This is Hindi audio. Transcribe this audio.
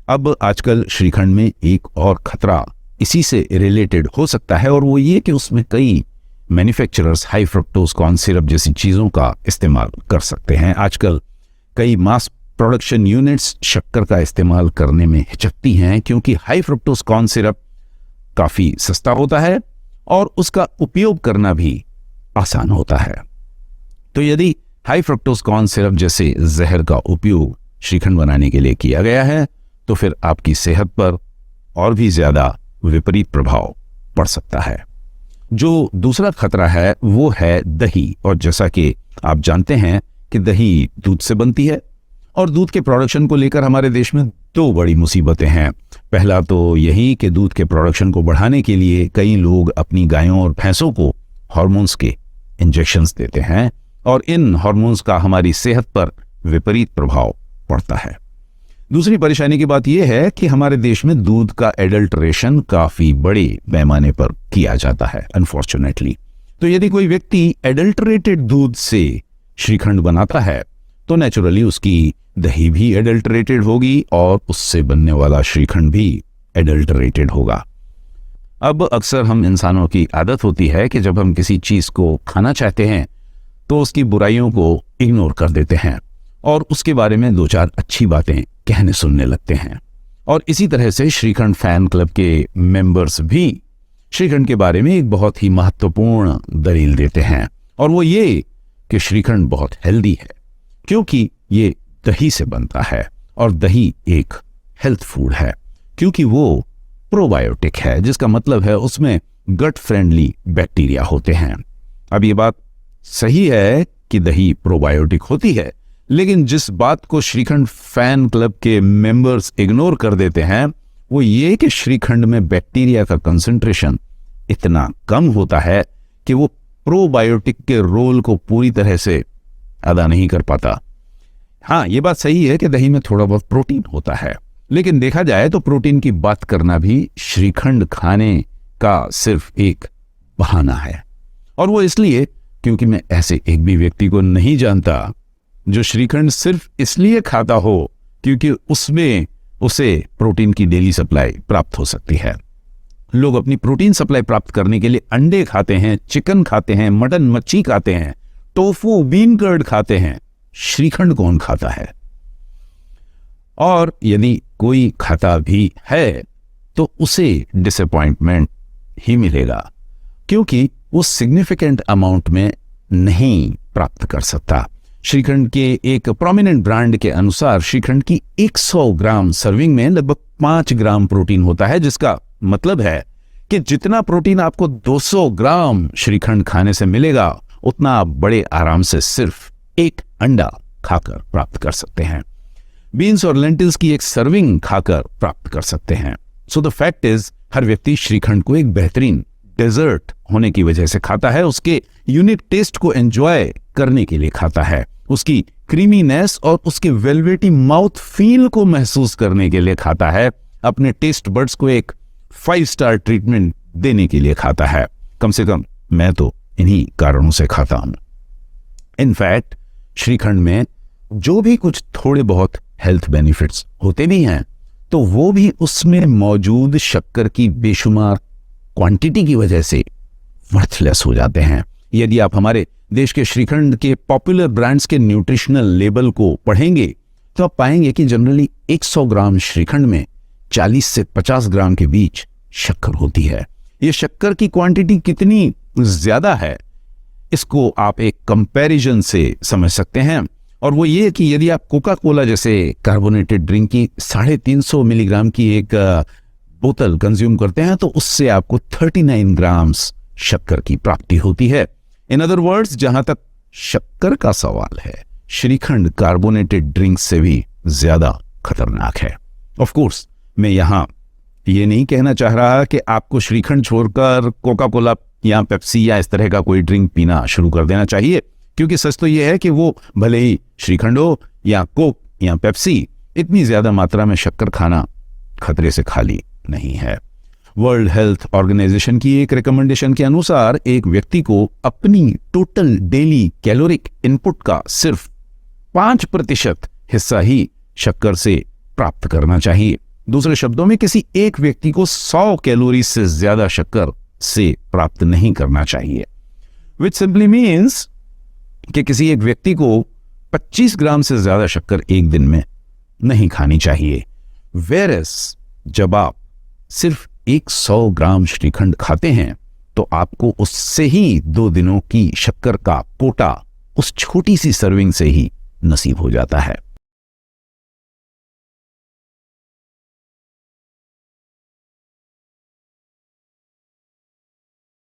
अब आजकल श्रीखंड में एक और खतरा इसी से रिलेटेड हो सकता है, और वो ये कि उसमें कई manufacturers high fructose corn syrup जैसी चीज़ों का इस्तेमाल कर सकते हैं। आजकल कई मास प्रोडक्शन यूनिट्स शक्कर का इस्तेमाल करने में हिचकती हैं, क्योंकि हाई फ्रक्टोज कॉर्न सिरप काफ़ी सस्ता होता है और उसका उपयोग करना भी आसान होता है। तो यदि हाई फ्रक्टोज कॉर्न सिरप जैसे जहर का उपयोग श्रीखंड बनाने के लिए किया गया है, तो फिर आपकी सेहत पर और भी ज़्यादा विपरीत प्रभाव पड़ सकता है। जो दूसरा खतरा है वो है दही, और जैसा कि आप जानते हैं कि दही दूध से बनती है, और दूध के प्रोडक्शन को लेकर हमारे देश में दो बड़ी मुसीबतें हैं। पहला तो यही कि दूध के प्रोडक्शन को बढ़ाने के लिए कई लोग अपनी गायों और भैंसों को हार्मोन्स के इंजेक्शंस देते हैं, और इन हार्मोन्स का हमारी सेहत पर विपरीत प्रभाव पड़ता है। दूसरी परेशानी की बात यह है कि हमारे देश में दूध का एडल्ट्रेशन काफी बड़े पैमाने पर किया जाता है, अनफॉर्चुनेटली। तो यदि कोई व्यक्ति एडल्ट्रेटेड दूध से श्रीखंड बनाता है, तो नेचुरली उसकी दही भी एडल्ट्रेटेड होगी और उससे बनने वाला श्रीखंड भी एडल्ट्रेटेड होगा। अब अक्सर हम इंसानों की आदत होती है कि जब हम किसी चीज को खाना चाहते हैं तो उसकी बुराइयों को इग्नोर कर देते हैं और उसके बारे में दो चार अच्छी बातें कहने सुनने लगते हैं। और इसी तरह से श्रीखंड फैन क्लब के मेंबर्स भी श्रीखंड के बारे में एक बहुत ही महत्वपूर्ण दलील देते हैं, और वो ये कि श्रीखंड बहुत हेल्दी है क्योंकि ये दही से बनता है, और दही एक हेल्थ फूड है क्योंकि वो प्रोबायोटिक है, जिसका मतलब है उसमें गट फ्रेंडली बैक्टीरिया होते हैं। अब ये बात सही है कि दही प्रोबायोटिक होती है, लेकिन जिस बात को श्रीखंड फैन क्लब के मेंबर्स इग्नोर कर देते हैं वो ये कि श्रीखंड में बैक्टीरिया का कंसंट्रेशन इतना कम होता है कि वो प्रोबायोटिक के रोल को पूरी तरह से अदा नहीं कर पाता। हाँ, ये बात सही है कि दही में थोड़ा बहुत प्रोटीन होता है, लेकिन देखा जाए तो प्रोटीन की बात करना भी श्रीखंड खाने का सिर्फ एक बहाना है, और वो इसलिए क्योंकि मैं ऐसे एक भी व्यक्ति को नहीं जानता जो श्रीखंड सिर्फ इसलिए खाता हो क्योंकि उसमें उसे प्रोटीन की डेली सप्लाई प्राप्त हो सकती है। लोग अपनी प्रोटीन सप्लाई प्राप्त करने के लिए अंडे खाते हैं, चिकन खाते हैं, मटन मच्छी खाते हैं, टोफू बीन कर्ड खाते हैं। श्रीखंड कौन खाता है? और यदि कोई खाता भी है तो उसे डिसअपॉइंटमेंट ही मिलेगा, क्योंकि वो सिग्निफिकेंट अमाउंट में नहीं प्राप्त कर सकता। श्रीखंड के एक प्रोमिनेंट ब्रांड के अनुसार श्रीखंड की 100 ग्राम सर्विंग में लगभग 5 ग्राम प्रोटीन होता है, जिसका मतलब है कि जितना प्रोटीन आपको 200 ग्राम श्रीखंड खाने से मिलेगा उतना आप बड़े आराम से सिर्फ एक अंडा खाकर प्राप्त कर सकते हैं। बीन्स और लेंटिल्स की एक सर्विंग खाकर प्राप्त कर सकते हैं। सो द फैक्ट इज, हर व्यक्ति श्रीखंड को एक बेहतरीन डेजर्ट होने की वजह से खाता है, उसके यूनिक टेस्ट को एंजॉय करने के लिए खाता है, उसकी क्रीमीनेस और उसके वेलवेटी माउथ फील को महसूस करने के लिए खाता है, अपने टेस्ट बड्स को एक 5 स्टार ट्रीटमेंट देने के लिए खाता है। कम से कम मैं तो इन्हीं कारणों से खाता हूं। इनफैक्ट श्रीखंड में जो भी कुछ थोड़े बहुत हेल्थ बेनिफिट्स होते भी हैं, तो वो भी उसमें मौजूद शक्कर की बेशुमार क्वांटिटी की वजह से वर्थलेस हो जाते हैं। यदि आप हमारे देश के श्रीखंड के पॉपुलर ब्रांड्स के न्यूट्रिशनल लेबल को पढ़ेंगे तो आप पाएंगे कि जनरली 100 ग्राम श्रीखंड में 40 से 50 ग्राम के बीच शक्कर होती है। ये शक्कर की क्वांटिटी कितनी ज्यादा है इसको आप एक कंपैरिजन से समझ सकते हैं, और वो ये कि यदि आप कोका कोला जैसे कार्बोनेटेड ड्रिंक की 350 मिलीग्राम की एक बोतल कंज्यूम करते हैं तो उससे आपको 39 ग्राम्स शक्कर की प्राप्ति होती है। इन अदर वर्ड्स, जहां तक शक्कर का सवाल है, श्रीखंड कार्बोनेटेड ड्रिंक से भी ज्यादा खतरनाक है। ऑफ कोर्स मैं यहां ये नहीं कहना चाह रहा कि आपको श्रीखंड छोड़कर कोका कोला या पेप्सी या इस तरह का कोई ड्रिंक पीना शुरू कर देना चाहिए, क्योंकि सच तो यह है कि वो भले ही श्रीखंड हो या कोक या पेप्सी, इतनी ज्यादा मात्रा में शक्कर खाना खतरे से खाली नहीं है। वर्ल्ड हेल्थ ऑर्गेनाइजेशन की एक रिकमेंडेशन के अनुसार एक व्यक्ति को अपनी टोटल डेली कैलोरिक इनपुट का सिर्फ 5% हिस्सा ही शक्कर से प्राप्त करना चाहिए। दूसरे शब्दों में किसी एक व्यक्ति को 100 कैलोरी से ज्यादा शक्कर से प्राप्त नहीं करना चाहिए, विच सिंपली मीन्स कि किसी एक व्यक्ति को 25 ग्राम से ज्यादा शक्कर एक दिन में नहीं खानी चाहिए। वेरस जब आप सिर्फ 100 ग्राम श्रीखंड खाते हैं तो आपको उससे ही 2 दिनों की शक्कर का कोटा उस छोटी सी सर्विंग से ही नसीब हो जाता है।